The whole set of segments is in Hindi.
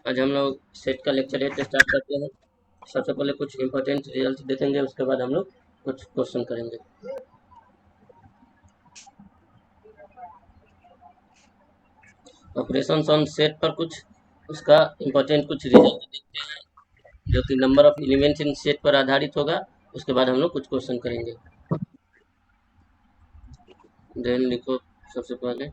आज हम लोग सेट का लेक्चर 8 स्टार्ट करते हैं। सबसे पहले कुछ इंपॉर्टेंट रिजल्ट देखेंगे, उसके बाद हम लोग कुछ क्वेश्चन करेंगे। ऑपरेशन ऑन सेट पर कुछ उसका इंपॉर्टेंट कुछ रिजल्ट देखते हैं, जो कि number of elements in set पर आधारित होगा। उसके बाद हम लोग कुछ क्वेश्चन करेंगे। देन लिखो सबसे पहले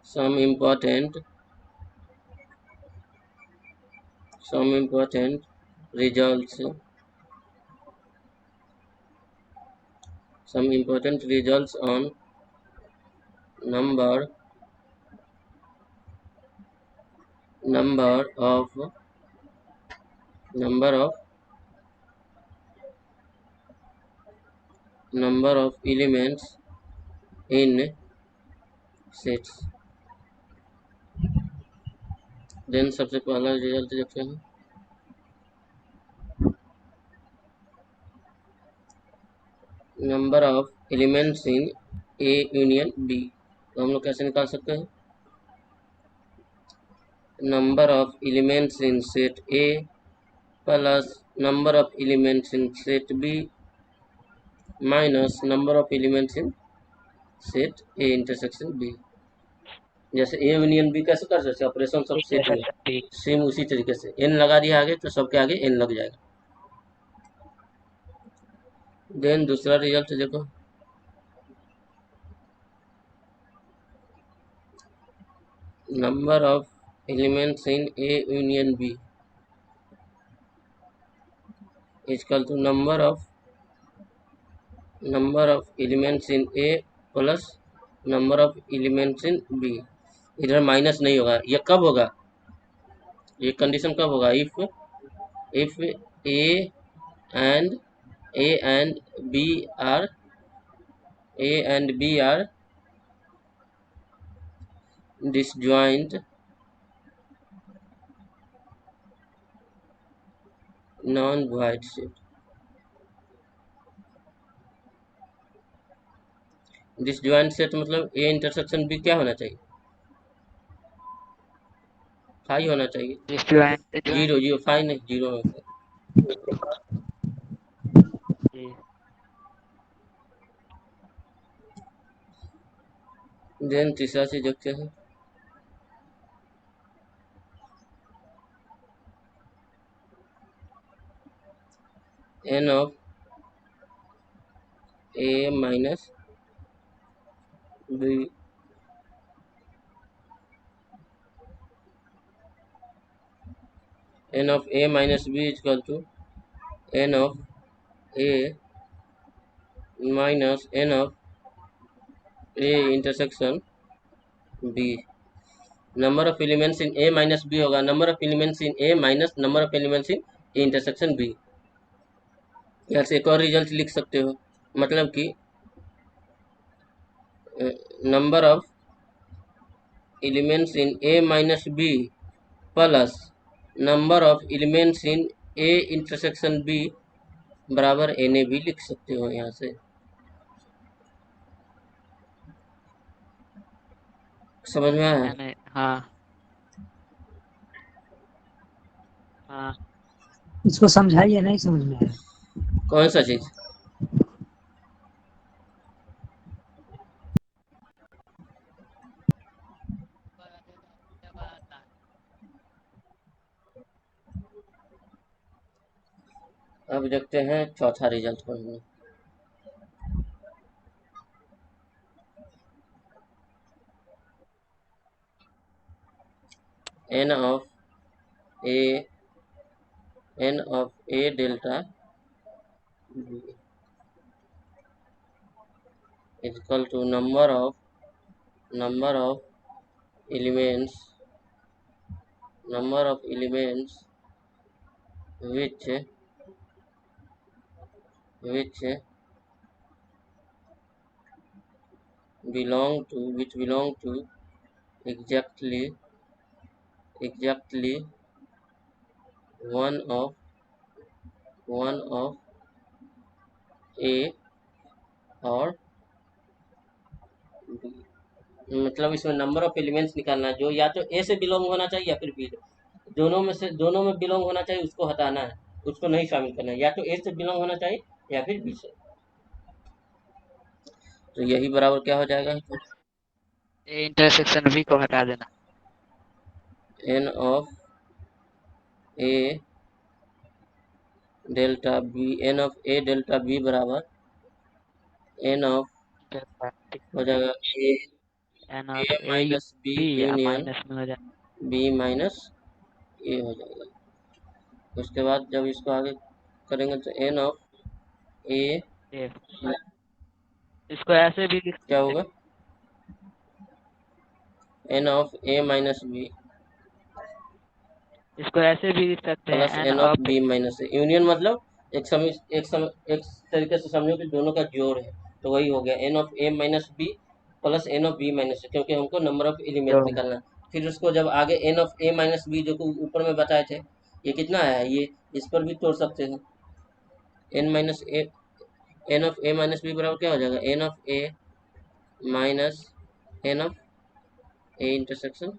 some important results on number of elements in sets। Then सबसे पहला रिजल्ट देखते हैं। Number of elements in A union B, तो हम लोग कैसे निकाल सकते हैं? Number of elements in set A plus number of elements in set B minus number of elements in set A intersection B. जैसे ए यूनियन बी कैसे कर सकते हैं ऑपरेशन सब सेट में, सेम उसी तरीके से एन लगा दिया आगे तो सबके आगे एन लग जाएगा। देन दूसरा रिजल्ट देखो। Number of elements in A union B is equal to number of elements in A plus number of elements in B. इधर माइनस नहीं होगा, ये कब होगा? ये कंडीशन कब होगा? If A and B are disjoint non-void set। Disjoint set मतलब ए इंटरसेक्शन बी क्या होना चाहिए? फाइव होना चाहिए। जीरो जीरो फाइव नहीं, जीरो। देन तीसरा चीज देखते हैं। N of A minus B n of a minus b is equal to n of a minus n of a intersection b। Number of elements in A minus B होगा number of elements in A minus number of elements in A intersection B. यहाँ से एक और रिजल्ट लिख सकते हो, मतलब कि number of elements in A minus B plus number of elements in A intersection B बराबर एन ए भी लिख सकते हो यहाँ से। समझ में आया? हाँ हाँ। इसको समझाइए, नहीं समझ में आया। कौन सा चीज? अब देखते हैं चौथा रिजल्ट पढ़ने। n of a delta b is equal to number of elements which belong to exactly exactly one of A और B। मतलब इसमें नंबर ऑफ एलिमेंट्स निकालना है जो या तो ए से बिलोंग होना चाहिए या फिर बी से। दोनों में बिलोंग होना चाहिए, उसको हटाना है, उसको नहीं शामिल करना है। या तो ए से बिलोंग होना चाहिए या फिर बी से। तो यही बराबर क्या हो जाएगा, ए इंटरसेक्शन बी को हटा देना। N of A delta B, n of A delta B बराबर एन ऑफ हो जाएगा A n A of A minus B B या यूनियन माइनस में हो जाए बी माइनस ए हो जाएगा। उसके बाद जब इसको आगे करेंगे तो एन ऑफ ए ए। इसको ऐसे भी लिख क्या सकते होगा, N of A minus B इसको ऐसे भी लिख सकते प्लस हैं N N of of B minus A. Union मतलब एक तरीके से समझो कि दोनों का जोड़ है, तो वही हो गया n of A minus B plus N of B minus A, क्योंकि हमको नंबर ऑफ एलिमेंट जो निकालना है। फिर उसको जब आगे N of A minus B जो कि ऊपर में बताए थे, ये कितना आया, ये इस पर भी तोड़ सकते हैं। N minus A, N of A minus B बराबर क्या हो जाएगा, N of A minus N of A intersection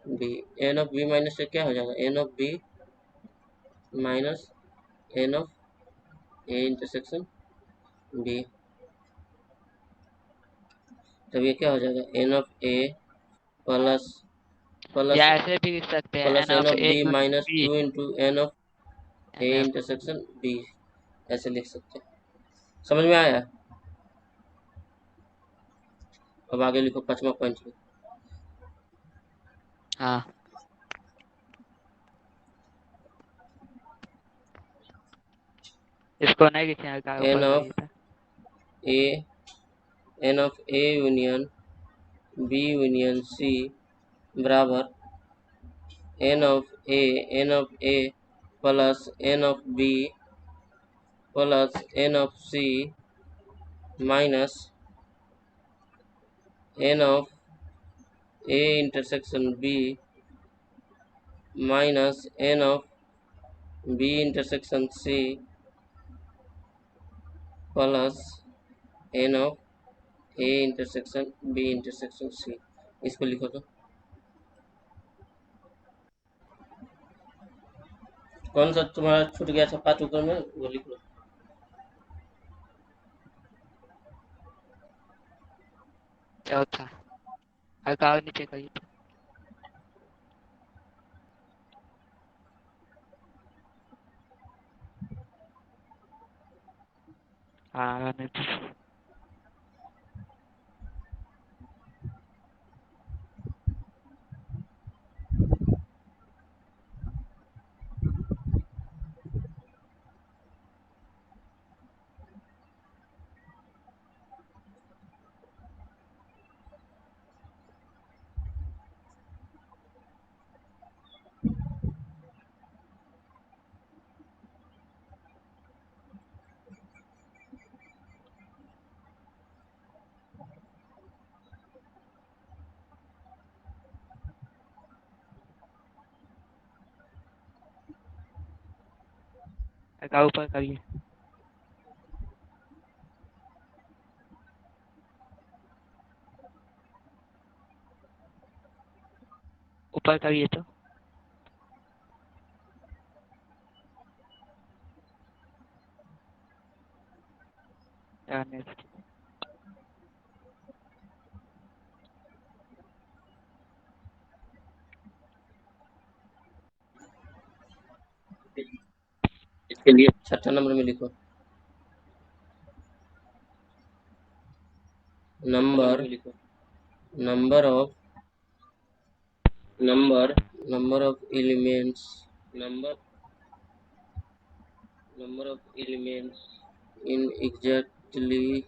B. N of B minus A क्या हो जाएगा, N of B minus N of A intersection B. तब ये क्या हो जाएगा, N of A plus plus या ऐसे भी लिख सकते हैं plus n N of of A B union minus B 2 N of A N of intersection B, ऐसे लिख सकते हैं। समझ में आया। अब आगे लिखो 5वां पॉइंट। हाँ। इसको नहीं लिखे का एन ऊपर ऑफ करिए था। A, N of A union B union C बराबर n of A plus N of B plus N of C minus N of A intersection B minus N of B intersection C plus N of A intersection B intersection C. इसको लिखो तो कौन सा तुम्हारा छूट गया था पाँच ऊपर में, वो लिख लो। चौथा हल्का और नीचे करिए था। हाँ रहने दो। हल्का ऊपर करिए। ऊपर करिए तो रहने दो। इसके लिए छठा नंबर में लिखो number number of number of elements number of elements in exactly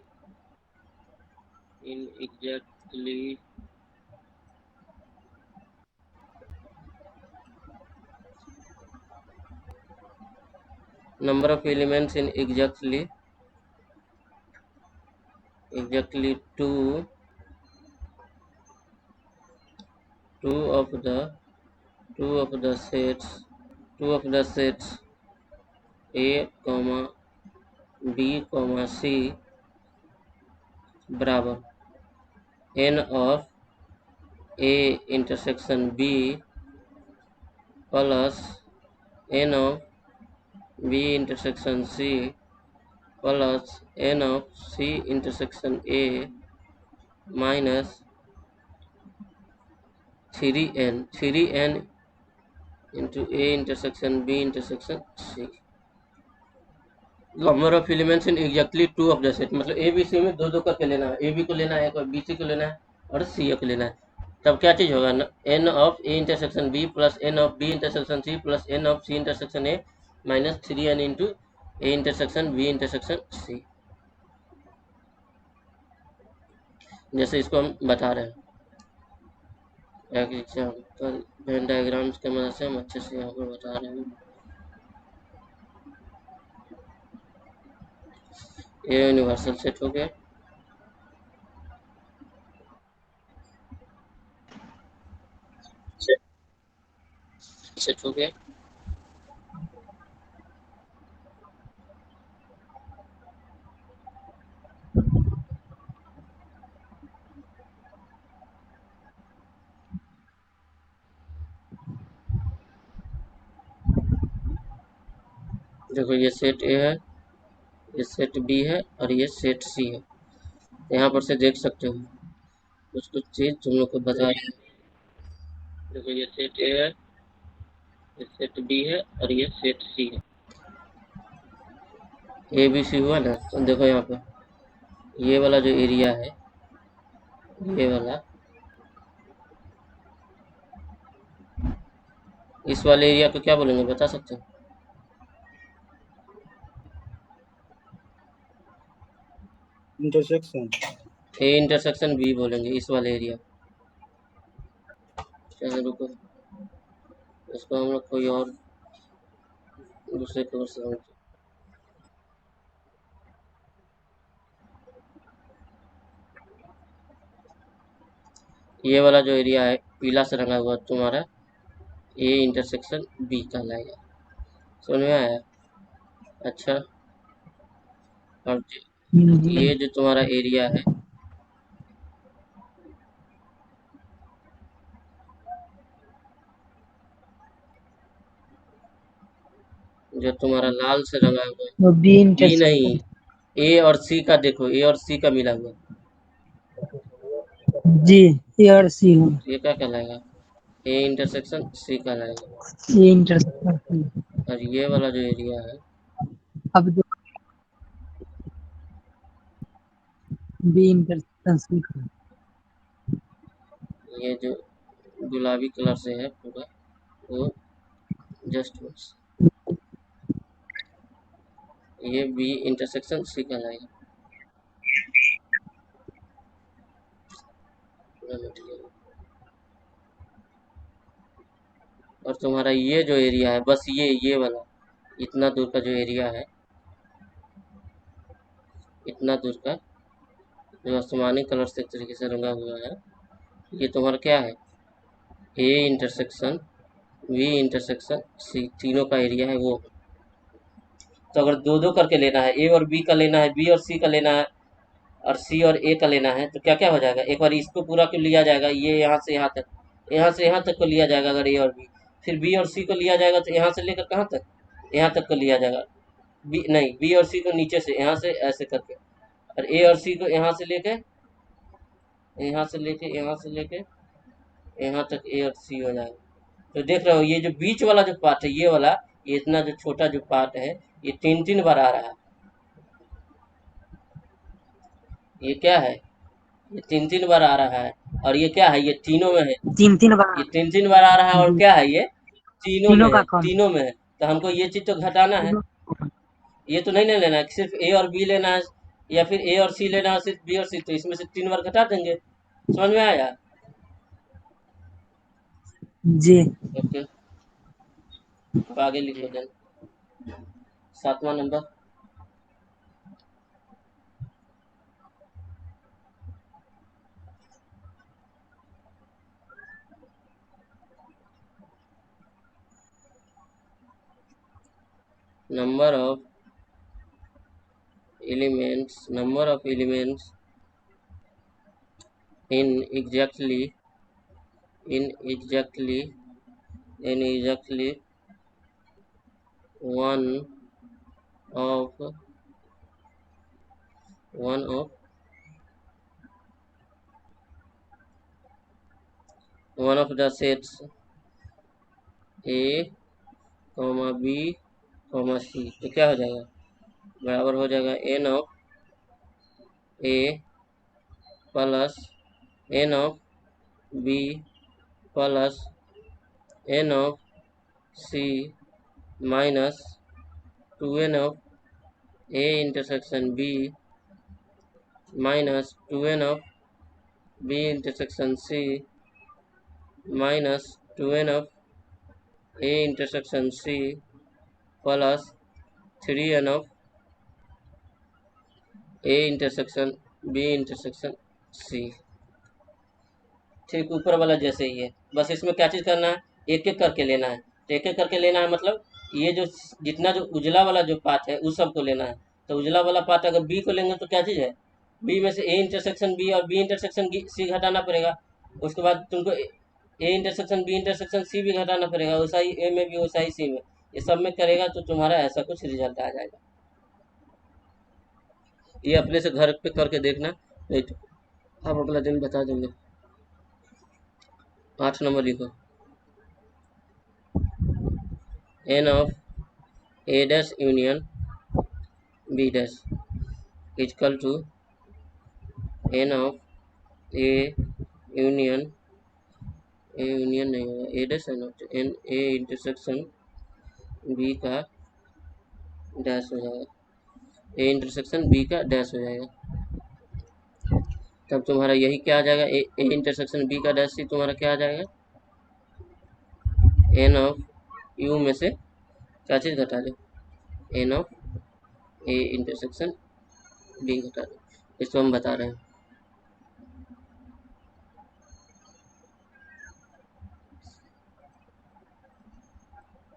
number of elements in exactly two of the two of the sets A, B, C बराबर n of A intersection B plus n of B intersection C plus n of C intersection A minus 3n into A intersection B intersection C. Number of elements in exactly two of the set, मतलब ए बी सी में दो दो करके लेना है, ए बी को लेना है और बी सी को लेना है और सी ए को लेना है। तब क्या चीज होगा ना, N of A intersection B plus N of B intersection C plus N of C intersection A minus 3n into A intersection B intersection C. जैसे इसको हम बता रहे हैं एग्जाम्पल वेन डायग्राम्स के मदद से हम अच्छे से यहाँ पर बता रहे हैं। ये यूनिवर्सल सेट हो गया, सेट हो गया। देखो ये सेट ए है, ये सेट बी है और ये सेट सी है। यहाँ पर से देख सकते हो कुछ कुछ चीज तुम लोग को बता रहे हैं। देखो ये सेट ए है, ये सेट बी है और ये सेट सी है। ए बी सी हुआ ना, तो देखो यहाँ पर ये वाला जो एरिया है, ये वाला, इस वाले एरिया को क्या बोलेंगे बता सकते हो? इंटरसेक्शन। ए इंटरसेक्शन बी बोलेंगे इस वाले एरिया। चलो रुको, इसको हम लोग कोई और दूसरे कलर से समझते। ये वाला जो एरिया है पीला से रंगा हुआ तुम्हारा ए इंटरसेक्शन बी कहलाएगा। समझ में आया? अच्छा, और ये जो तुम्हारा एरिया है, जो तुम्हारा लाल से रंगा हुआ है, वो बी बी इंटरसेक्शन। नहीं, ए और सी का देखो, ए और सी का मिला हुआ, जी, ए और सी हो, ये क्या कहलाएगा? ए इंटरसेक्शन सी कहलाएगा। A intersection. और ये वाला जो एरिया है, अब जो बी इंटरसेक्शन सी का, ये जो गुलाबी कलर से है पूरा, वो जस्ट मिस, ये बी इंटरसेक्शन सी कहलाएगा। पूरा मिट गया। और तुम्हारा ये जो एरिया है, बस ये वाला इतना दूर का जो एरिया है, इतना दूर का जो आसमानी कलर से एक तरीके से रंगा हुआ है, ये तुम्हारा क्या है? A intersection B intersection C, तीनों का एरिया है वो। तो अगर दो दो करके लेना है, ए और बी का लेना है, बी और सी का लेना है और सी और ए का लेना है, तो क्या क्या हो जाएगा? एक बार इसको पूरा क्यों लिया जाएगा, ये यहाँ से यहाँ तक, यहाँ से यहाँ तक को लिया जाएगा अगर ए और बी। फिर बी और सी को लिया जाएगा तो यहाँ से लेकर कहाँ तक, यहाँ तक को लिया जाएगा। बी नहीं, बी और सी को नीचे से यहाँ से ऐसे करके, और ए और सी को यहाँ से लेके, यहाँ से लेके, यहाँ से लेके यहाँ तक ए और सी हो जाएगा। तो देख रहे हो ये जो बीच वाला जो पार्ट है, ये वाला, ये इतना जो छोटा जो पार्ट है, ये तीन तीन बार आ रहा है। ये क्या है? ये तीन तीन बार आ रहा है। और ये क्या है? ये तीनों में है। तीन तीन बार ये तीन तीन बार आ रहा है और जी, क्या है? ये तीनों में तीनों का है, कौन तीनों में है। तो हमको ये चीज तो घटाना है। तीनों? ये तो नहीं ना लेना है कि सिर्फ ए और बी लेना है, या फिर ए और सी लेना है, सिर्फ बी और सी, तो इसमें से तीन बार घटा देंगे। समझ में आया? जी, ओके, अब आगे लिखो देन। 7वां number, number of elements in exactly one of one of one of the sets A, B, C, तो क्या हो जाएगा, बराबर हो जाएगा n of A plus n of B plus n of C minus 2n of A intersection B minus 2n of B intersection C minus 2n of A intersection C plus 3n of A intersection B intersection C। ठीक ऊपर वाला जैसे ही है, बस इसमें क्या चीज़ करना है, एक एक करके लेना है। तो एक एक करके लेना है मतलब ये जो जितना जो उजला वाला जो पार्ट है उस सबको लेना है। तो उजला वाला पार्ट अगर बी को लेंगे तो क्या चीज़ है, बी में से ए इंटरसेक्शन बी और बी इंटरसेक्शन सी घटाना पड़ेगा। उसके बाद तुमको A intersection B intersection C भी घटाना पड़ेगा, वैसा ही ए में भी वैसा ही सी में, ये सब में करेगा तो तुम्हारा ऐसा कुछ रिजल्ट आ जाएगा। ये अपने से घर पे करके देखना, नहीं तो आप अगला दिन बता देंगे। 8 नंबर लिखो, n of a dash union b dash is equal to n of a union नहीं होगा, a dash है ना, n a इंटरसेक्शन b का डैश हो जाएगा, a इंटरसेक्शन b का डैश हो जाएगा। तब तुम्हारा यही क्या आ जाएगा, a इंटरसेक्शन b का डैश ही तुम्हारा क्या आ जाएगा, n ऑफ u में से क्या चीज़ घटा दो, n of a intersection b घटा दो, इसको हम बता रहे हैं।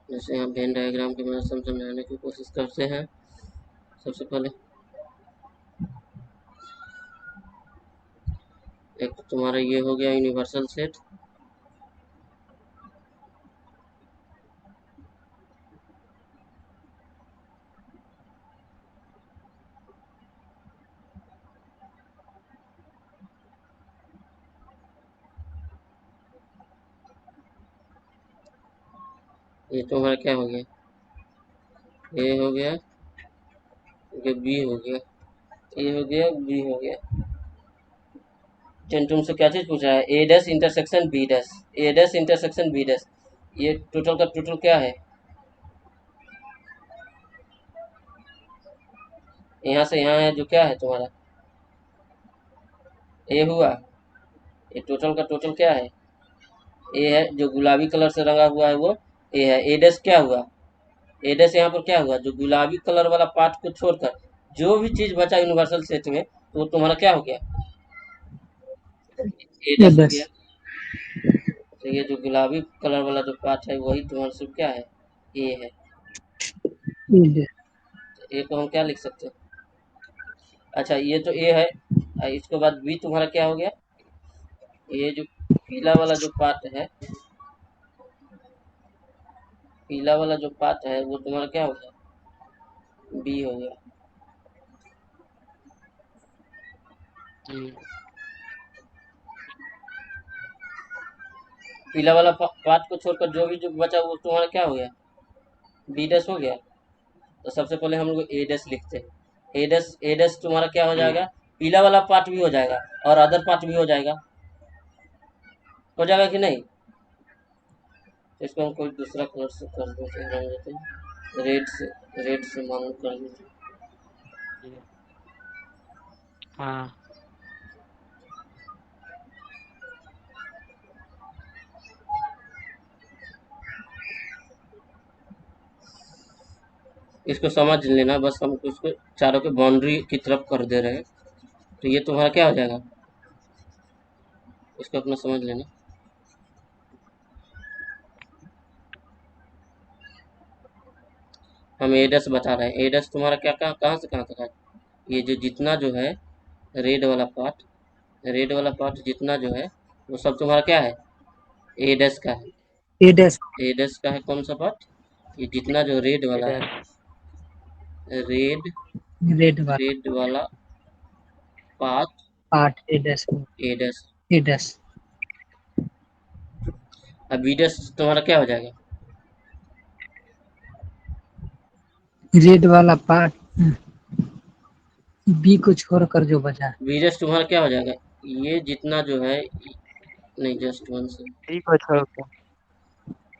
जैसे यहाँ वेन डायग्राम की मदद से हम समझाने की कोशिश करते हैं। सबसे पहले एक तो तुम्हारा ये हो गया यूनिवर्सल सेट, ये तुम्हारा क्या हो गया, ए हो गया, ये बी हो गया, ए हो गया, बी हो गया। तुमसे क्या चीज़ पूछा है, ए dash intersection B dash, A dash intersection B dash, ये टोटल का टोटल क्या है, यहाँ से यहाँ है जो क्या है तुम्हारा, ए हुआ, ये टोटल का टोटल क्या है, ए है, जो गुलाबी कलर से रंगा हुआ है वो ए है। ए डैश क्या हुआ, ए डैश यहाँ पर क्या हुआ, जो गुलाबी कलर वाला पार्ट को छोड़कर जो भी चीज़ बचा यूनिवर्सल सेट में तो वो तुम्हारा क्या हो गया, ए ये डैश हो गया। दस तो ये जो गुलाबी कलर वाला जो पार्ट है वही तुम्हारा सब क्या है, ए है। ये ए को हम क्या लिख सकते हैं, अच्छा ये तो ए है, इसके बाद बी तुम्हारा क्या हो गया, ये जो पीला वाला जो पार्ट है, पीला वाला जो पार्ट है वो तुम्हारा क्या हो गया, बी हो गया। पीला वाला पार्ट को छोड़कर जो भी जो बचा वो तुम्हारा क्या हो गया, बी डैश हो गया। तो सबसे पहले हम लोग ए डैश लिखते हैं, ए डैश तुम्हारा क्या हो जाएगा, पीला वाला पार्ट भी हो जाएगा और अदर पार्ट भी हो जाएगा कि नहीं। तो इसको हम कोई दूसरा कलर से कर देते हैं, रंग देते हैं, रेड से मालूम कर देते हैं। हाँ इसको समझ लेना, बस हम इसको चारों के बाउंड्री की तरफ कर दे रहे हैं। तो ये तुम्हारा क्या हो जाएगा, इसको अपना समझ लेना। हम ए डैश बता रहे हैं। ए डैश तुम्हारा क्या कहाँ से कहाँ तक है? ये जो जितना जो है रेड वाला पार्ट जितना जो है वो सब तुम्हारा क्या है? ए डैश का है। ए डैश ए डैश का है कौन सा पार्ट? ये जितना जो रेड वाला है, डैश रेड रेड वाला रेड वाला part part A dash A dash. A dash अब बी डैश तुम्हारा क्या हो जाएगा? रेड वाला पार्ट बी को छोड़कर जो बचा है बी डैश तुम्हारा क्या हो जाएगा? ये जितना जो है नहीं, जस्ट वन से बी को छोड़कर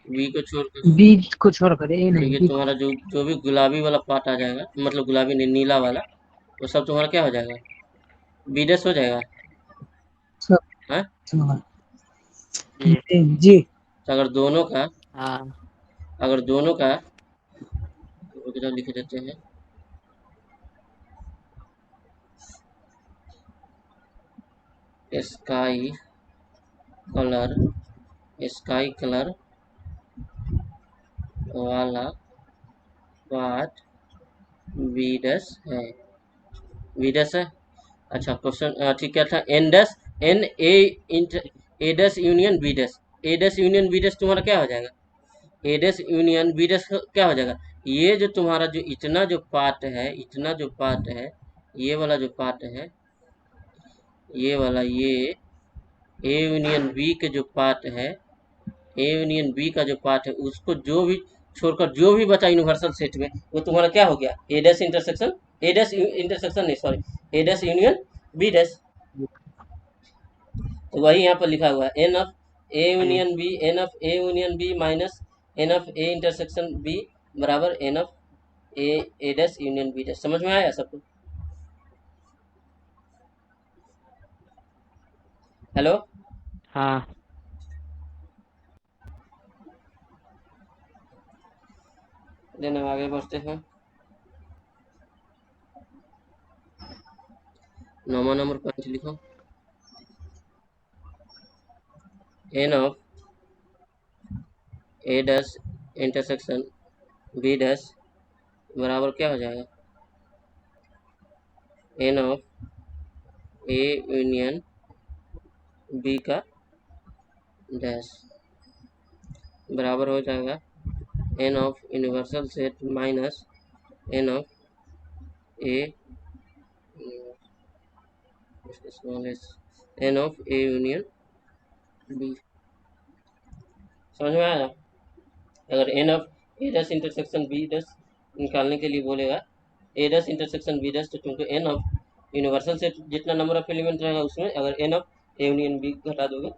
बी को छोड़कर बी को छोड़कर ए तो नहीं ये बी को तुम्हारा जो जो भी गुलाबी वाला पार्ट आ जाएगा, मतलब गुलाबी नहीं, नीला वाला, वो सब तुम्हारा क्या हो जाएगा? बी डैश हो जाएगा। सब हाँ, छोड़ा। जी। जी तो अगर दोनों का हाँ अगर दोनों का रुक जाओ, लिख देते हैं। स्काई कलर स्काई कलर वाला पार्ट बी डैश है। बी डैश है। अच्छा, क्वेश्चन ठीक क्या था? N dash N A inter A dash union B dash. A dash union B dash तुम्हारा क्या हो जाएगा? A dash union B dash क्या हो जाएगा? ये जो तुम्हारा जो इतना जो पार्ट है, ये वाला जो पार्ट है, ये वाला ये ए यूनियन बी के जो पार्ट है, ए यूनियन बी का जो पार्ट है, उसको जो भी छोड़कर जो भी बचा यूनिवर्सल सेट में, वो तुम्हारा क्या हो गया? ए डैश इंटरसेक्शन नहीं, sorry, A dash union B dash. तो वही यहाँ पर लिखा हुआ है, N of A union B, n of A union B minus N of A intersection B बराबर n of A A dash union B dash. समझ में आया सबको? हेलो। हाँ देन हम आगे बढ़ते हैं। 9वां नंबर पॉइंट लिखो। N of A dash intersection B dash बराबर क्या हो जाएगा? N of A union B का डैश बराबर हो जाएगा N of universal set minus N of A N of A union B. समझ में आया? अगर N of A dash intersection B dash निकालने के लिए बोलेगा, A dash intersection B dash, तो तुमको एन ऑफ यूनिवर्सल सेट जितना नंबर ऑफ एलिमेंट रहेगा उसमें अगर N of A union B घटा दोगे,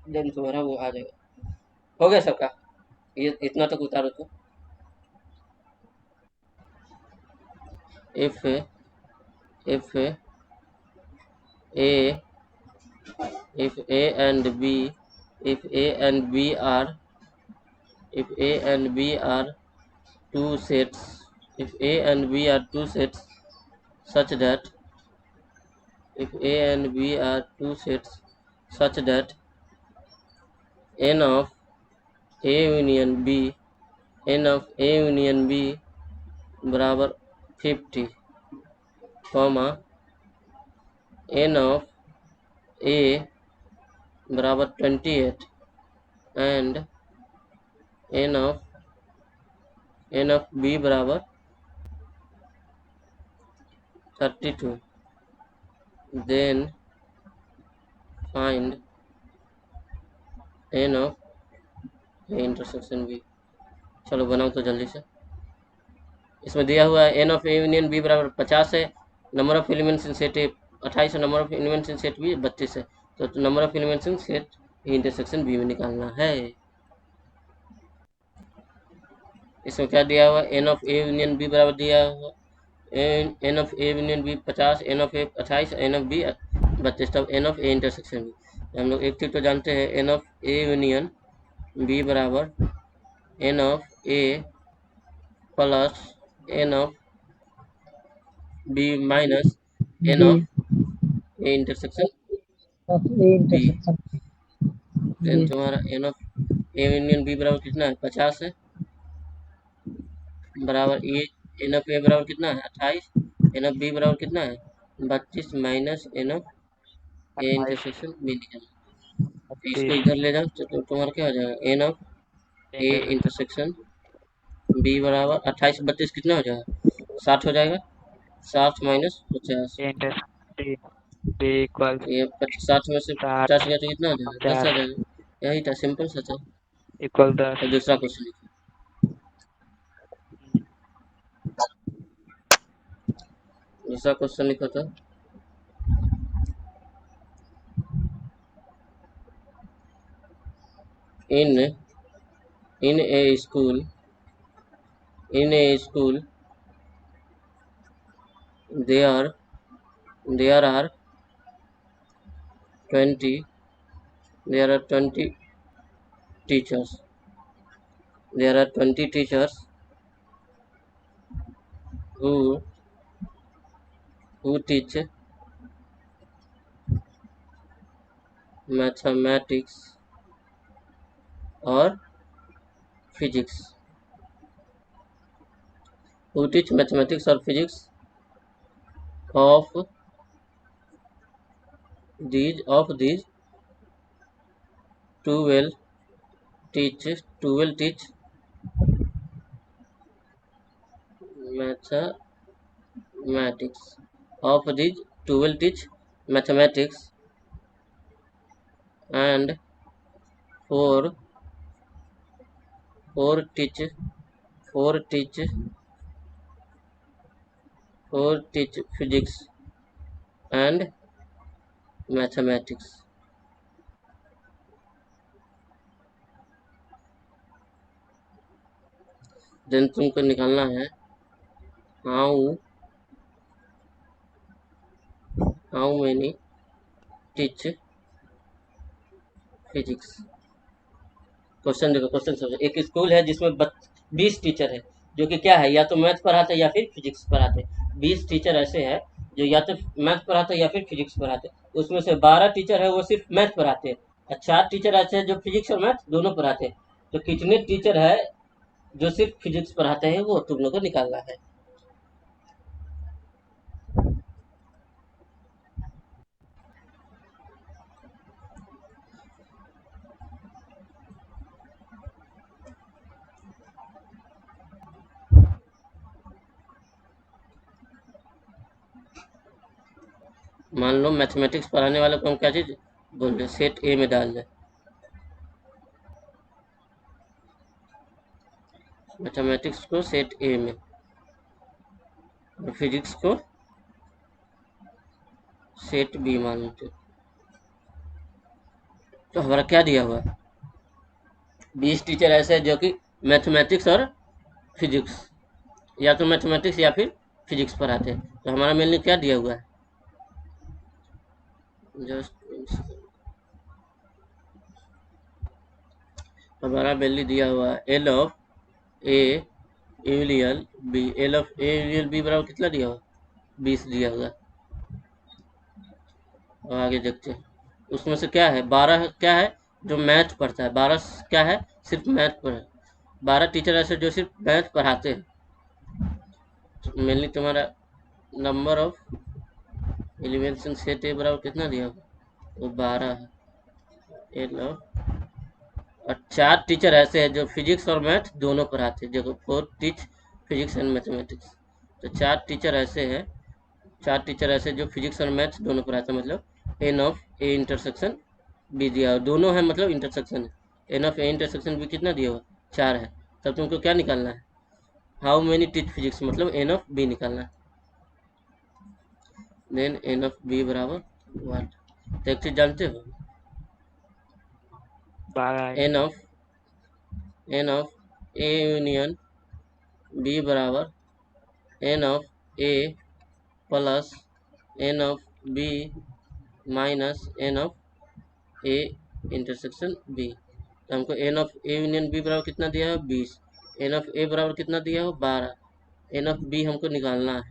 देन तुम्हारा वो आ जाएगा। हो गया सबका? ये इतना तक उतारो तो। If if A if a and b if a and b are if a and b are two sets if a and b are two sets such that if a and b are two sets such that n of a union b n of a union b बराबर 50 कॉमा n of a बराबर 28 एंड n of b बराबर 32, then find n of a intersection b। चलो बनाओ तो जल्दी से। इसमें दिया हुआ है N of A union B बराबर 50 है, number of elements in set A 28 है, number of elements in set B 32 है। तो number of elements in set intersection B में निकालना है। इसमें क्या दिया हुआ? N of A union B बराबर दिया हुआ N of A union B 50, N of A 28, N of B 32। तब N of A intersection B हम लोग एक चीज तो जानते हैं, N of A union B बराबर n of A plus N of B minus n B of A intersection of A B. Intersection then B तुम्हारा n of A union B बराबर कितना है? 50 है, बराबर ये एन ऑफ ए बराबर कितना है 28, एन ऑफ बी बराबर कितना है 32 minus N of A 28 intersection B निकालना। तो इसको 32 इधर ले जाओ तो तुम्हारा क्या हो जाएगा N of A intersection intersection B बराबर 28 32 कितना हो जाएगा 60 हो जाएगा। 60 minus 50, A intersection B equal ये 60 में से 50 60 गया तो कितना आ जाएगा 10 आ 50 जाएगा। यही था सिंपल सा था। इक्वल अब 10। दूसरा क्वेश्चन लिखो। दूसरा क्वेश्चन लिखो तो इन इन ए school there there are 20 there are 20 teachers there are 20 teachers who teach mathematics or physics of these 12 teach mathematics of these 12 teach mathematics and 4 teach 4 teach physics and mathematics। Then तुमको निकालना है how many teach physics. Question देखो, क्वेश्चन समझो। एक स्कूल है जिसमें 20 टीचर है जो कि क्या है, या तो मैथ पढ़ाते या फिर फिजिक्स पढ़ाते। 20 टीचर ऐसे हैं जो या तो मैथ पढ़ाते या फिर फिजिक्स पढ़ाते। उसमें से 12 टीचर है वो सिर्फ मैथ पढ़ाते हैं और 4 टीचर ऐसे हैं जो फिजिक्स और मैथ दोनों पढ़ाते हैं। तो कितने टीचर है जो सिर्फ फिजिक्स पढ़ाते हैं वो तुम लोग को निकालना है। मान लो मैथमेटिक्स पढ़ाने वाले को हम क्या चीज बोल रहे, सेट ए में डाल दें। मैथमेटिक्स को सेट ए में और फिजिक्स को सेट बी मान लेते। तो हमारा क्या दिया हुआ है 20 टीचर ऐसे हैं जो कि मैथमेटिक्स और फिजिक्स या तो मैथमेटिक्स या फिर फिजिक्स पढ़ाते हैं। तो हमारा मेनली क्या दिया हुआ है जस्ट हमारा मेनली दिया हुआ है l of A union B. L of A union B बराबर कितना दिया हुआ 20 दिया हुआ। और आगे देखते हैं उसमें से क्या है 12 क्या है जो मैथ पढ़ता है। 12 क्या है सिर्फ मैथ पढ़ 12 टीचर ऐसे जो सिर्फ मैथ पढ़ाते हैं। तो मेनली तुम्हारा number of elements in set ए बराबर कितना दिया होगा वो 12 है। एल ऑफ और 4 टीचर ऐसे हैं जो फिजिक्स और मैथ दोनों पढ़ाते हैं, जो 4 टीच फिजिक्स एंड मैथमेटिक्स। तो 4 टीचर ऐसे हैं 4 टीचर ऐसे जो फिजिक्स और मैथ दोनों पढ़ाते हैं। मतलब n of A intersection B दिया दोनों है मतलब इंटरसेक्शन है। N of A intersection B कितना दिया हुआ 4 है। तब तुमको क्या निकालना है हाउ मेनी टीच फिजिक्स मतलब एन ऑफ बी निकालना है। देन एन ऑफ बी बराबर 1। तो एक चीज जानते हो 12 n of A union B बराबर n of A plus N of B minus N of A intersection B. तो हमको n of A union B बराबर कितना दिया है 20। एन ऑफ ए बराबर कितना दिया हो 12। एन ऑफ बी हमको निकालना है।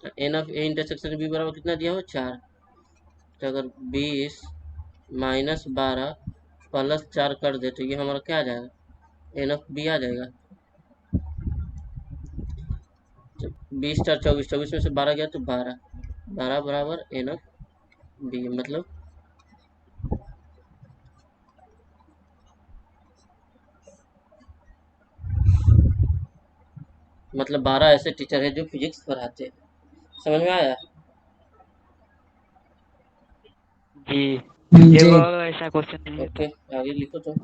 तो n of A intersection B बराबर कितना दिया हो 4। तो अगर 20 माइनस 12 प्लस 4 कर दे तो ये हमारा क्या आ जाएगा एन ऑफ बी आ जाएगा। 20 * 24, 24 में से 12 गया तो 12, 12 बराबर n ऑफ b। मतलब 12 ऐसे टीचर है जो फिजिक्स पढ़ाते हैं। समझ में आया? जी ये जी। वो ऐसा क्वेश्चन नहीं है। ओके, आगे लिखो तो।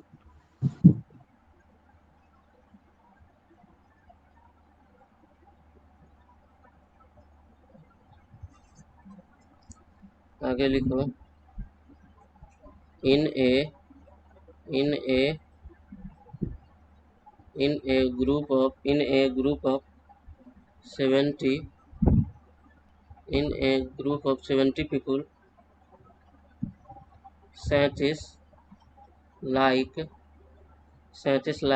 आगे लिखो। इन ए group of 70 people, 37 like 52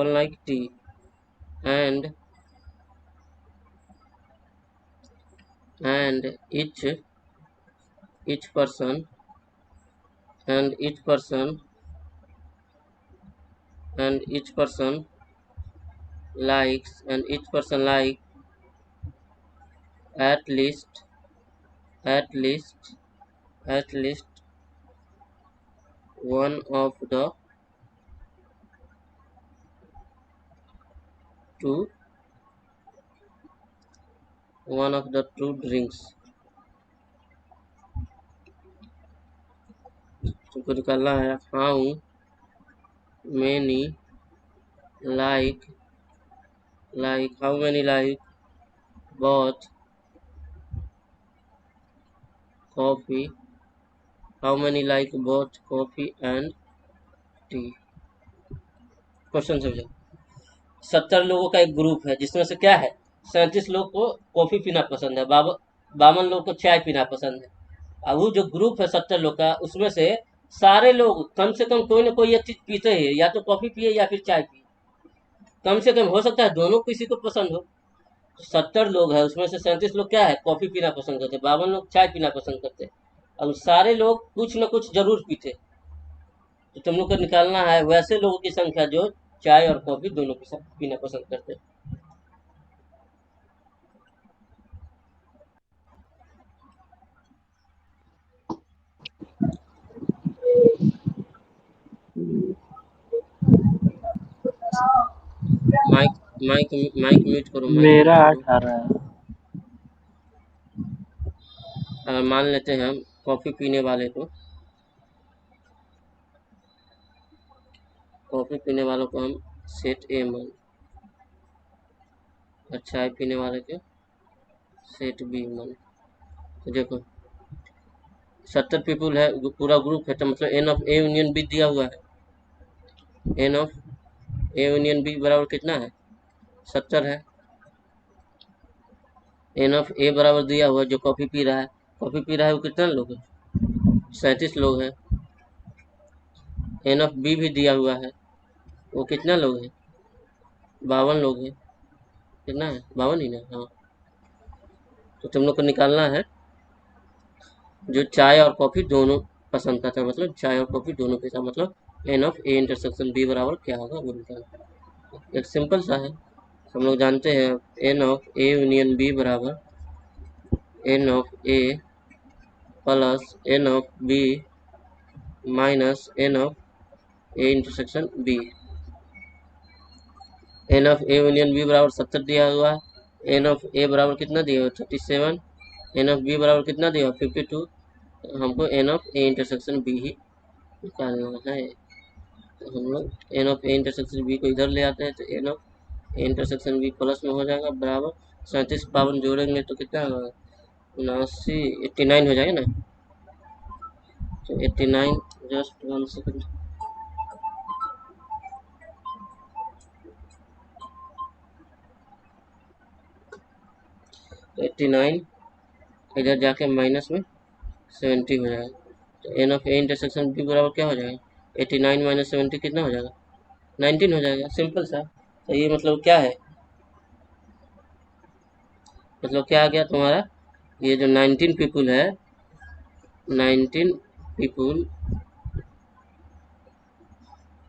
like tea, and each person likes at least one of the two drinks। तुमको निकालना है how many like bought coffee and tea। Question समझो। 70 लोगों का एक ग्रुप है जिसमें से क्या है, 37 लोग को कॉफी पीना पसंद है, 52 लोग को चाय पीना पसंद है। अब वो जो ग्रुप है 70 लोग का, उसमें से सारे लोग कम से कम कोई ना कोई एक चीज पीते हैं, या तो कॉफी पिए या फिर चाय पिए। कम से कम हो सकता है दोनों किसी को पसंद हो। 70 लोग है, उसमें से 37 लोग क्या है, कॉफी पीना पसंद करते, 52 लोग चाय पीना पसंद करते। अब सारे लोग कुछ न कुछ जरूर पीते। तो तुम लोग को निकालना है वैसे लोगों की संख्या जो चाय और कॉफी दोनों के साथ पीना पसंद करते हैं। माइक म्यूट करो, मेरा 18 है। अगर मान लेते हैं हम कॉफी पीने वाले को, हम सेट ए मान, और चाय पीने वाले के सेट बी मान। तो देखो 70 पीपुल है, पूरा ग्रुप है, तो मतलब n of A union B दिया हुआ है। N of A union B बराबर कितना है, 70 है। एन ऑफ ए बराबर दिया हुआ है, जो कॉफी पी रहा है वो कितना लोग है, 37 लोग है। एन ऑफ बी भी दिया हुआ है, वो कितना लोग है, 52 लोग है। कितना है, 52 ही ना, हाँ। तो तुम लोग को निकालना है जो चाय और कॉफी दोनों पसंद करता है, मतलब चाय और कॉफी दोनों पीता, मतलब n of A intersection B बराबर क्या होगा वो निकालना। एक सिंपल सा है, हम लोग जानते हैं N of A union B बराबर n of A plus N of B minus N of A intersection B. N of A union B बराबर 70 दिया हुआ है, एन ऑफ ए बराबर कितना दिया हुआ 37, एन ऑफ बी बराबर कितना दिया 52। हमको n of A intersection B ही निकालना है। तो हम लोग n of A intersection B को इधर ले आते हैं, तो n of A intersection B plus में हो जाएगा बराबर 37 52 जोड़ेंगे तो कितना होगा 79, 89 हो जाएगा ना। तो 89, जस्ट 1 सेकंड। तो 89 इधर जाके माइनस में 70 हो जाएगा। तो n of A intersection B बराबर क्या हो जाएगा, 89 माइनस 70 कितना हो जाएगा, 19 हो जाएगा। सिंपल सा। तो ये मतलब क्या है, मतलब क्या आ गया तुम्हारा, ये जो 19 पीपुल है, 19 people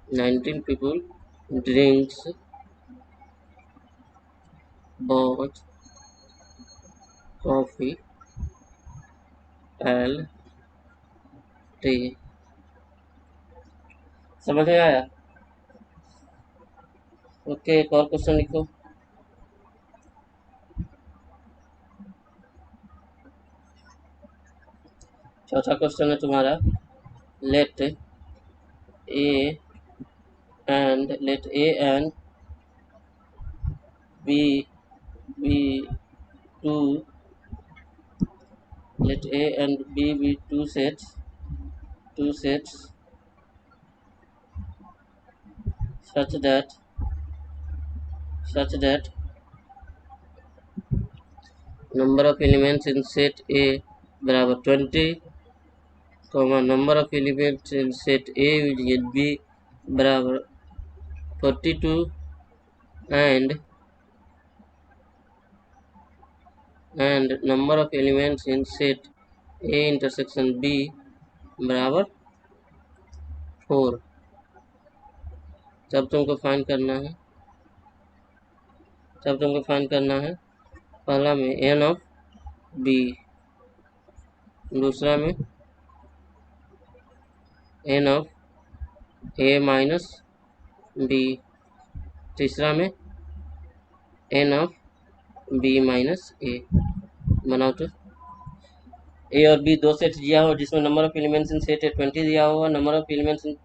19 people drinks both coffee and tea। समझ में आया? ओके, एक और क्वेश्चन लिखो। चौथा क्वेश्चन है तुम्हारा, let A and B two let A and B be two sets such that number of elements in set A बराबर 20, number of elements in set A with B बराबर 42 and number of elements in set A intersection B बराबर 4। तब तुमको फाइंड करना है पहला में n ऑफ b, दूसरा में n of a minus b, तीसरा में n of b minus a। बनाओ तो a और b दो सेट दिया हो जिसमें number of elements in set A 20 दिया हुआ, number of elements in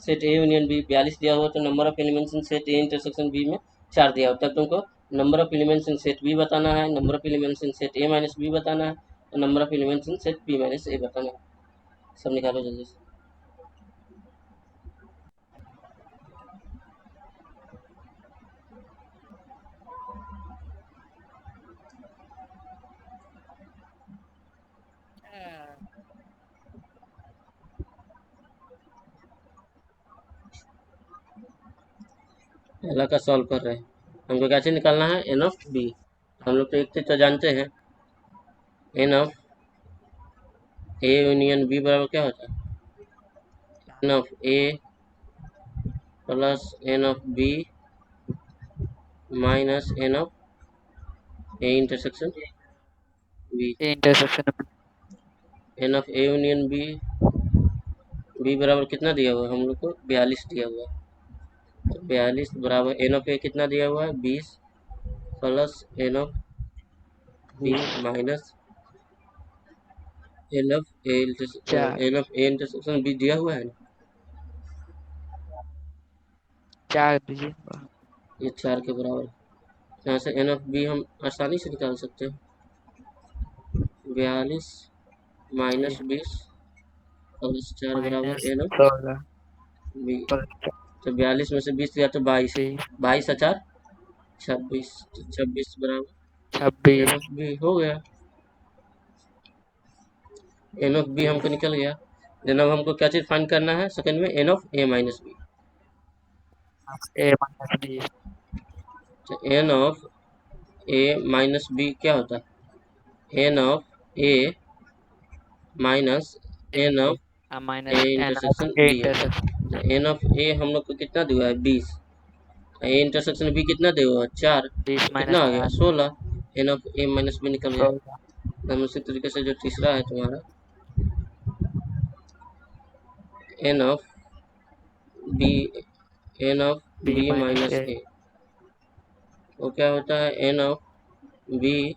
set A union B 42 दिया हुआ, तो number of elements in set A intersection B में 4 दिया हो। तब तुमको number of elements in set B बताना है, number of elements in set A minus B बताना है और number of elements in set B minus A बताना है। सब निकालो जल्दी से। पहला का सॉल्व कर रहे हैं, हमको क्या चीज निकालना है, एन ऑफ बी। हम लोग तो एक चीज तो जानते हैं, N of A union B बराबर क्या होता है, N of A plus N of B minus N of A intersection B. Intersection n of A union B बराबर कितना दिया हुआ है हम लोग को, 42 दिया हुआ है। तो 42 बराबर एन ऑफ ए कितना दिया हुआ है, 20 plus N of B minus N of A intersection B दिया हुआ है ना, 4 दीजिए। ये 4 के बराबर। यहाँ से एन ऑफ बी हम आसानी से निकाल सकते हैं, 42 माइनस 20 प्लस 4 बराबर एन ऑफ 16 बी। तो 42 में से 20 दिया तो 22, 22 और 4 26, तो 26 बराबर 26 एन ऑफ बी हो गया। एन ऑफ बी हमको निकल गया। देन अब हमको क्या चीज फाइंड करना है सेकंड में, n of A minus B. A minus B, तो n of A minus B क्या होता है, N of A minus N of minus A n intersection A B होता है। तो एन ऑफ ए हम लोग को कितना दिया है, 20, ए इंटरसेक्शन बी कितना दिया हुआ है, 4, 20 तो कितना आ गया, 16। N of A minus B निकल गया। 16 उसी तरीके से जो तीसरा है तुम्हारा, n of B minus A, वो क्या होता है, N of B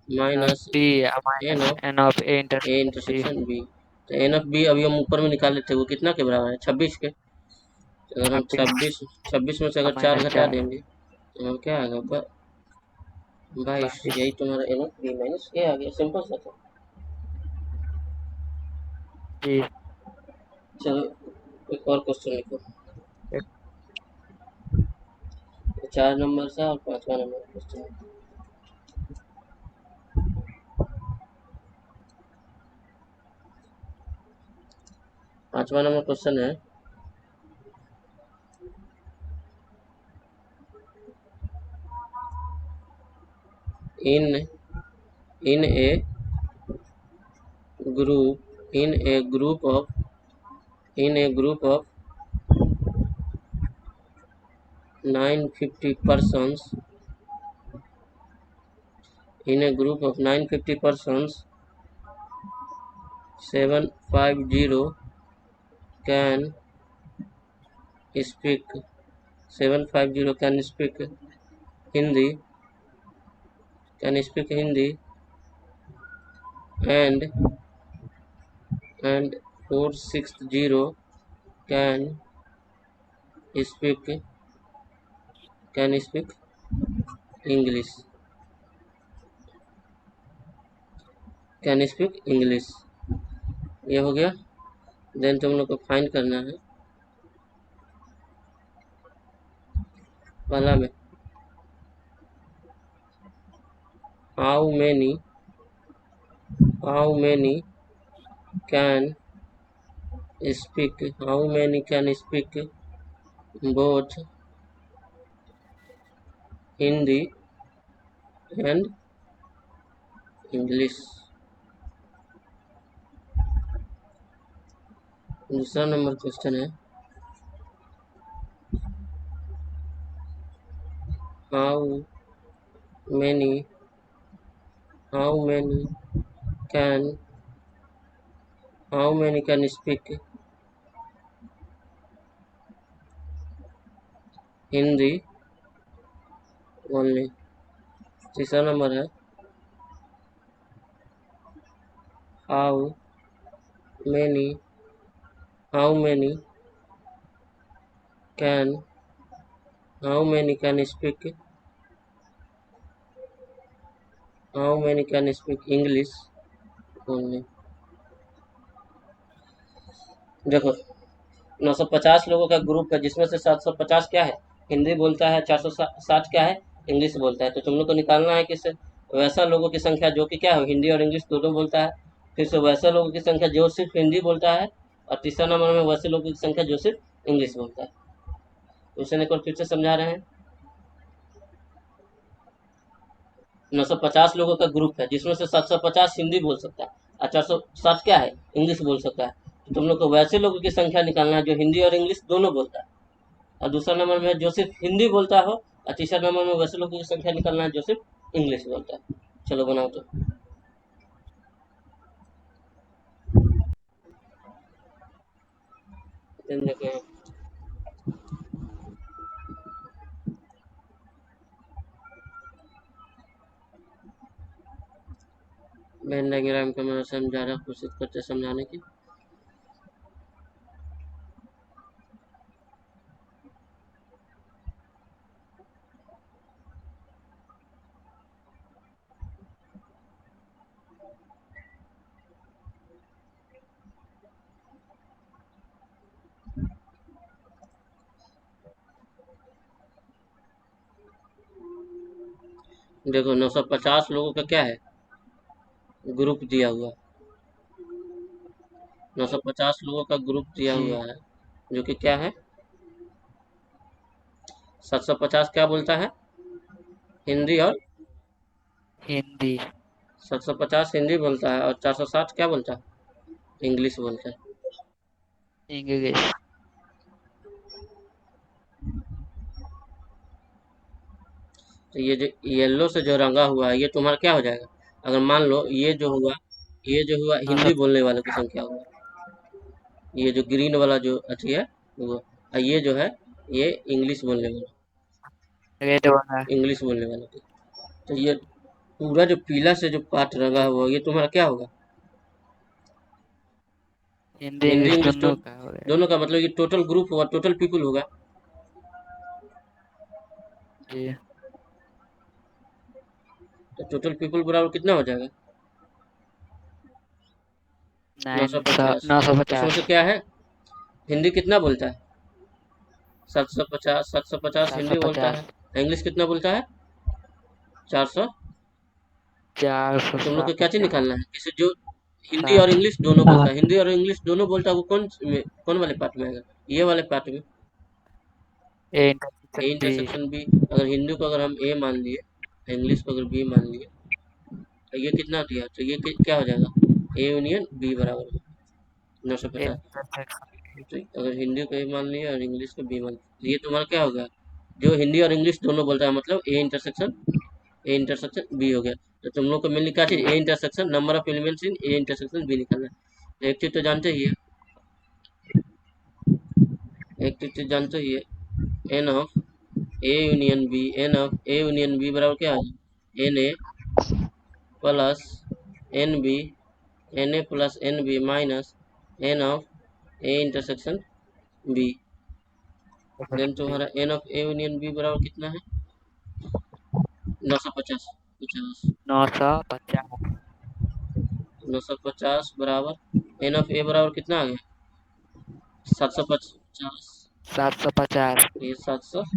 minus B n minus of n of A A intersection B. तो एन ऑफ बी अभी हम ऊपर में निकाले थे, वो कितना के बराबर है, 26 के। तो अगर हम 26 में से अगर 4 घटा देंगे तो क्या आएगा, 22। यही तुम्हारा एन ऑफ बी माइनस ए आ गया, सिंपल सा था। चलो एक और क्वेश्चन लिखो, 4 नंबर सा और 5वां नंबर क्वेश्चन। पांचवा नंबर क्वेश्चन है, इन ए group in a group of 950 persons, 750 can speak 750 can speak Hindi and 460 can speak English. ये हो गया। देन तुम लोग को फाइंड करना है पहला में how many can speak both Hindi and English। दूसरा नंबर क्वेश्चन है how many can speak Hindi only। तीसरा नंबर है how many can speak English only। देखो 950 लोगों का ग्रुप है जिसमें से 750 क्या है हिंदी बोलता है, 460 क्या है इंग्लिश बोलता है। तो तुम लोग को निकालना है कि वैसा लोगों की संख्या जो कि क्या है हिंदी और इंग्लिश दोनों बोलता है, फिर से वैसा लोगों की संख्या जो सिर्फ हिंदी बोलता है, और तीसरा नंबर में वैसे लोगों की संख्या जो सिर्फ इंग्लिश बोलता है। क्वेश्चन एक बार फिर से समझा रहे हैं। 950 लोगों का ग्रुप है जिसमें से 750 हिंदी बोल सकता है और 460 क्या है इंग्लिश बोल सकता है। तो तुम लोग को वैसे लोगों की संख्या निकालना है जो हिंदी और इंग्लिश दोनों बोलता है, और दूसरा नंबर में जो सिर्फ हिंदी बोलता हो, और तीसरा नंबर में वैसे लोगों की संख्या निकालना है जो सिर्फ इंग्लिश बोलता है। चलो बनाओ तो। वेन डायग्राम का मैं समझा रहा कोशिश करते समझाने की। देखो 950 लोगों का क्या है ग्रुप दिया हुआ, 950 लोगों का ग्रुप दिया जी हुआ है जो कि क्या है 750 क्या बोलता है हिंदी, और हिंदी 750 हिंदी बोलता है, और 460 क्या बोलता है इंग्लिश बोलता है। इंग्लिश तो ये जो येलो से जो रंगा हुआ है ये तुम्हारा क्या हो जाएगा, अगर मान लो ये जो हुआ हिंदी बोलने वालों की संख्या हुआ, ये जो ग्रीन वाला जो अच्छी है वो, और ये जो है ये इंग्लिश बोलने वाला रेड वाला की। तो ये पूरा जो पीला से जो पार्ट रंगा हुआ ये तुम्हारा क्या होगा हिंदी हिंदी इंग्लिश इंग्लिश दोनों का हो गया। दोनों का, मतलब ये टोटल ग्रुप होगा, टोटल पीपल होगा। जी तो टोटल पीपल बराबर कितना हो जाएगा 950। 950 इसमें से क्या है हिंदी कितना बोलता है 750 हिंदी बोलता है, इंग्लिश कितना बोलता है 400। तुम लोग को क्या चीज 460 निकालना है किसी जो हिंदी और इंग्लिश दोनों बोलता है, हिंदी और इंग्लिश दोनों बोलता है वो कौन वाले पार्ट में आएगा ये वाले पार्ट में A A intersection B. Intersection B. अगर हिंदी को अगर हम ए मान लिए इंग्लिश को अगर बी मान लिए तो ये कितना दिया, तो ये क्या हो जाएगा ए यूनियन बी बराबर। 950। इंटरसेक्शन ठीक, अगर हिंदी को ए मान लिया और इंग्लिश को बी मान लिया, तो ये तुम्हारा क्या हो गया, जो हिंदी और इंग्लिश दोनों बोलता है, मतलब ए इंटरसेक्शन बी हो गया। तो तुम लोग को मेनली क्या चीज, A intersection number of elements in A intersection B निकालना है। तो एक चीज तो जानते ही है, एक चीज जानते ही है, N of A union B, n of A union B बराबर क्या है, n A plus n B, n A plus n B minus N of A intersection B. Then तुम्हारा n of A union B बराबर कितना है, 950। 950 950 बराबर एन ऑफ ए बराबर कितना आ गया, 750। 750 ये 750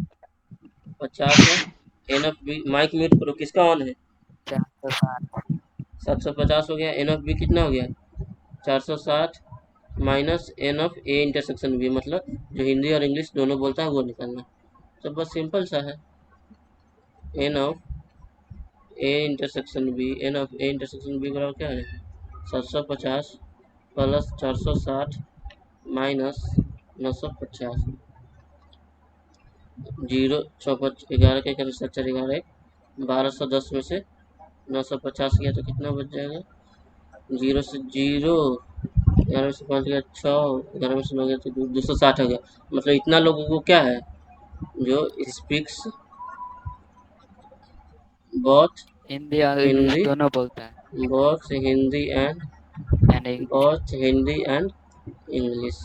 है। N of B, mic mute करो, किसका ऑन है, 460 750 हो गया। एन ऑफ बी कितना हो गया, 460 minus N of A intersection B, मतलब जो हिंदी और इंग्लिश दोनों बोलता है वो निकालना। तो बस सिंपल सा है, N of A intersection B, n of A intersection B बराबर क्या है, 750 प्लस 460 माइनस 950। 0 चौपच 11 के करीब 7 11 1210 में से 950 गया तो कितना बच जाएगा, 0 से 0, 11 में से 5 गया 6, 11 में से 9 गया तो 260 हो गया। मतलब इतना लोगों को क्या है, जो स्पीक्स बोथ हिंदी और इंग्लिश हिंदी, दोनों बोलता है both Hindi and and English. Both Hindi and English.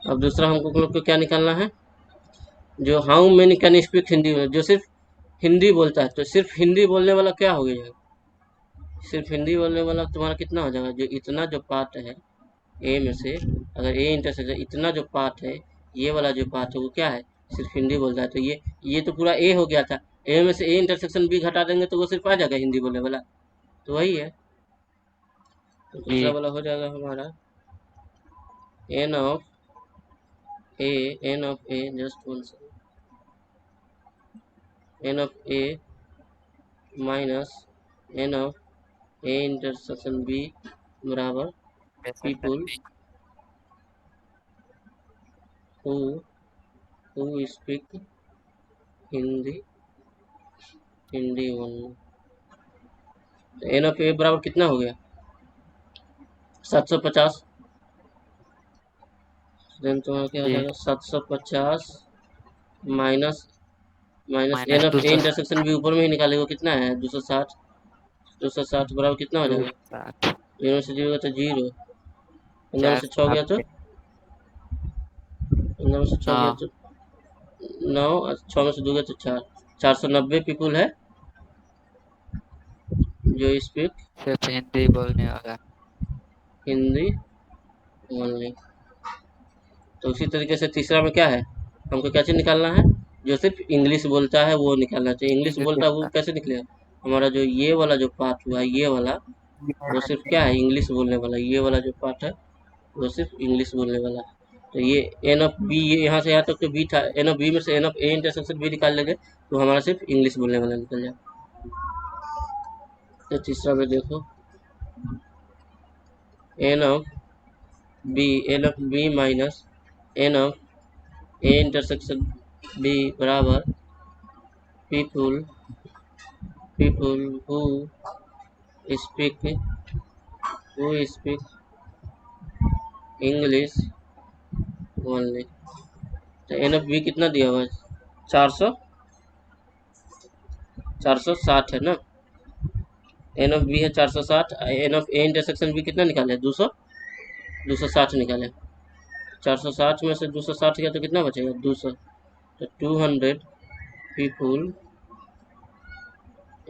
अब दूसरा हमको लोग को क्या निकालना है, जो how many can speak Hindi, जो सिर्फ हिंदी बोलता है, तो सिर्फ हिंदी बोलने वाला क्या हो गया, सिर्फ हिंदी बोलने वाला तुम्हारा कितना हो जाएगा, जो इतना जो पार्ट है ए में से, अगर ए इंटरसेक्शन इतना जो पार्ट है, ये वाला जो पार्ट है वो क्या है, सिर्फ हिंदी बोलता है। तो ये तो पूरा ए हो गया था, ए में से ए इंटरसेक्शन बी घटा देंगे तो वो सिर्फ आ जाएगा हिंदी बोलने वाला, तो वही है। तो दूसरा जी वाला हो जाएगा हमारा n of A, N of A just one second, n of A minus N of A intersection B बराबर intersection people B who speak Hindi, Hindi only. तो एन ऑफ ए बराबर कितना हो गया, 750। देन तुम्हारा क्या हो जी जाएगा, 750 minus minus n minus of A intersection भी ऊपर में ही निकालेगा, कितना है 260। 260 बराबर कितना हो जाएगा, 260 0 से 0 तो 0, 15 में से 6 गया तो 490 15 में से 6 गया 9 तो 9, 6 में से 2 गया तो 4, 490 पीपुल है जो स्पीक सिर्फ हिंदी बोलने वाला। हिंदी ओनली। तो उसी तरीके से तीसरा में क्या है, हमको क्या चीज़ निकालना है, जो सिर्फ इंग्लिश बोलता है वो निकालना चाहिए। इंग्लिश इंग्लिश बोलता है वो बोलता कैसे निकलेगा, हमारा जो ये वाला जो पार्ट हुआ है, ये वाला वो सिर्फ क्या है, इंग्लिश बोलने वाला, ये वाला जो पार्ट है वो सिर्फ इंग्लिश बोलने वाला है। तो ये एन ऑफ बी, ये यहाँ से यहाँ तक तो बी था, एन ऑफ बी में से n of A intersection B निकाल लेंगे तो हमारा सिर्फ इंग्लिश बोलने वाला निकल जाए। तो तीसरा में देखो, n of B, n of B minus N of A intersection B बराबर people people speak who speak English only. तो एन ऑफ बी कितना दिया हुआ है, 400 460 है ना, एन ऑफ बी है 460, n of A intersection B कितना निकाले, 260 निकाले। 460 में से 260 गया तो कितना बचेगा, 200। तो 200 पीपुल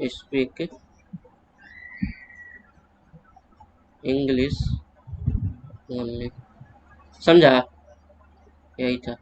स्पीक इंग्लिश ओनली। समझा, यही था।